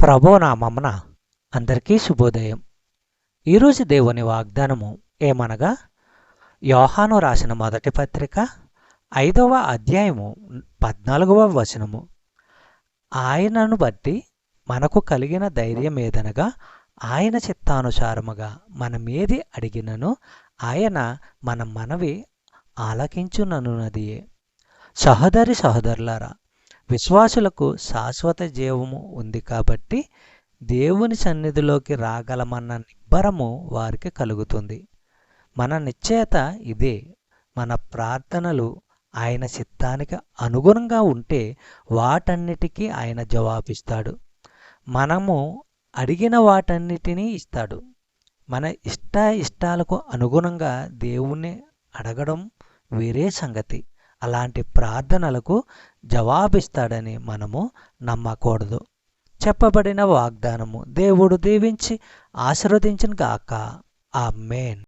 ప్రభునామమున అందరికీ శుభోదయం. ఈరోజు దేవుని వాగ్దానము ఏమనగా, యోహాను రాసిన మొదటి పత్రిక 5వ అధ్యాయము 14వ వచనము. ఆయనను బట్టి మనకు కలిగిన ధైర్యమేదనగా, ఆయన చిత్తానుసారముగా మనమేది అడిగినను ఆయన మన మనవి ఆలకించుననున్నదియే. సహోదరి సహోదరులారా, విశ్వాసులకు శాశ్వత జీవము ఉంది కాబట్టి దేవుని సన్నిధిలోకి రాగలమన్న నిబ్బరము వారికి కలుగుతుంది. మన నిశ్చయత ఇదే. మన ప్రార్థనలు ఆయన చిత్తానికి అనుగుణంగా ఉంటే వాటన్నిటికీ ఆయన జవాబిస్తాడు. మనము అడిగిన వాటన్నిటినీ ఇస్తాడు. మన ఇష్టాలకు అనుగుణంగా దేవుణ్ణి అడగడం వేరే సంగతి. అలాంటి ప్రార్థనలకు జవాబిస్తాడని మనము నమ్మకూడదు. చెప్పబడిన వాగ్దానము దేవుడు దీవించి ఆశీర్వదించును గాక. ఆమేన్.